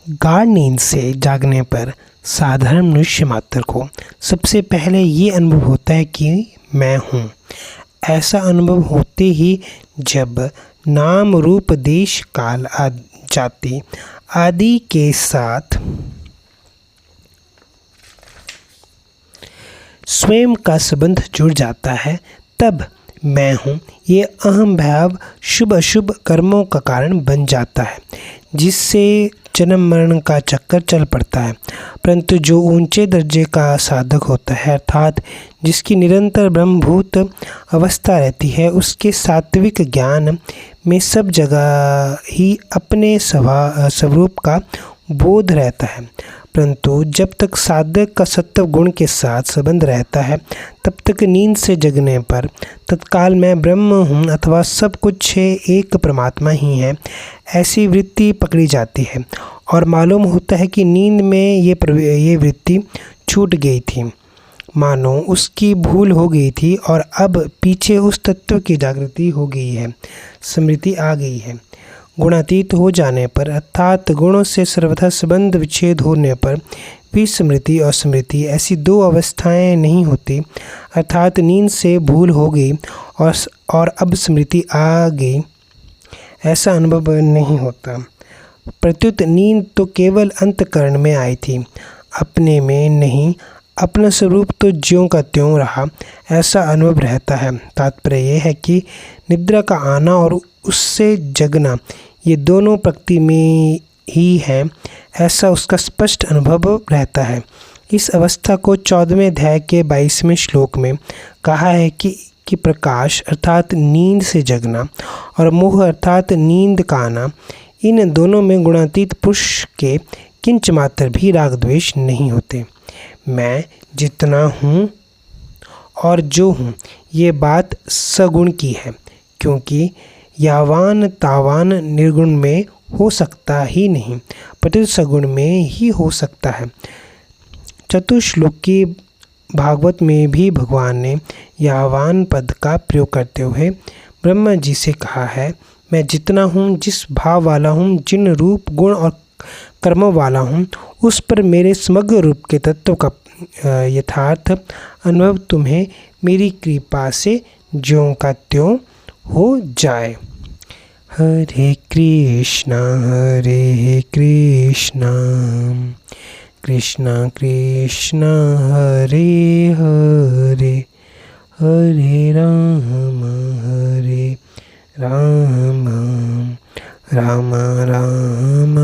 गाढ़ नींद से जागने पर साधारण मनुष्य मात्र को सबसे पहले ये अनुभव होता है कि मैं हूँ। ऐसा अनुभव होते ही जब नाम रूप देश काल जाति आदि के साथ स्वयं का संबंध जुड़ जाता है, तब मैं हूँ ये अहम भाव शुभ अशुभ कर्मों का कारण बन जाता है, जिससे जन्म मरण का चक्कर चल पड़ता है। परंतु जो ऊंचे दर्जे का साधक होता है, अर्थात जिसकी निरंतर ब्रह्मभूत अवस्था रहती है, उसके सात्विक ज्ञान में सब जगह ही अपने स्वरूप का बोध रहता है। परंतु जब तक साधक का सत्व गुण के साथ संबंध रहता है, तब तक नींद से जगने पर तत्काल मैं ब्रह्म हूँ अथवा सब कुछ एक परमात्मा ही है, ऐसी वृत्ति पकड़ी जाती है और मालूम होता है कि नींद में ये वृत्ति छूट गई थी, मानो उसकी भूल हो गई थी और अब पीछे उस तत्व की जागृति हो गई है, स्मृति आ गई है। गुणातीत हो जाने पर अर्थात गुणों से सर्वथा संबंध विच्छेद होने पर विस्मृति और स्मृति ऐसी दो अवस्थाएं नहीं होती, अर्थात नींद से भूल हो गई और अब स्मृति आ गई, ऐसा अनुभव नहीं होता। प्रत्युत नींद तो केवल अंतःकरण में आई थी, अपने में नहीं। अपना स्वरूप तो ज्यों का त्यों रहा, ऐसा अनुभव रहता है। तात्पर्य यह है कि निद्रा का आना और उससे जगना ये दोनों प्रकृति में ही है, ऐसा उसका स्पष्ट अनुभव रहता है। इस अवस्था को 14वें अध्याय के 22वें श्लोक में कहा है कि प्रकाश अर्थात नींद से जगना और मोह अर्थात नींद का आना, इन दोनों में गुणातीत पुरुष के किंच मात्र भी राग द्वेष नहीं होते। मैं जितना हूँ और जो हूँ, ये बात सगुण की है, क्योंकि यावान तावान निर्गुण में हो सकता ही नहीं, प्रत्युत सगुण में ही हो सकता है। चतुश्लोकी भागवत में भी भगवान ने यावान पद का प्रयोग करते हुए ब्रह्मा जी से कहा है, मैं जितना हूँ, जिस भाव वाला हूँ, जिन रूप गुण और कर्मों वाला हूँ, उस पर मेरे समग्र रूप के तत्व का यथार्थ अनुभव तुम्हें मेरी कृपा से ज्यों का त्यों हो जाए। हरे कृष्णा कृष्णा कृष्णा हरे हरे, हरे राम राम राम राम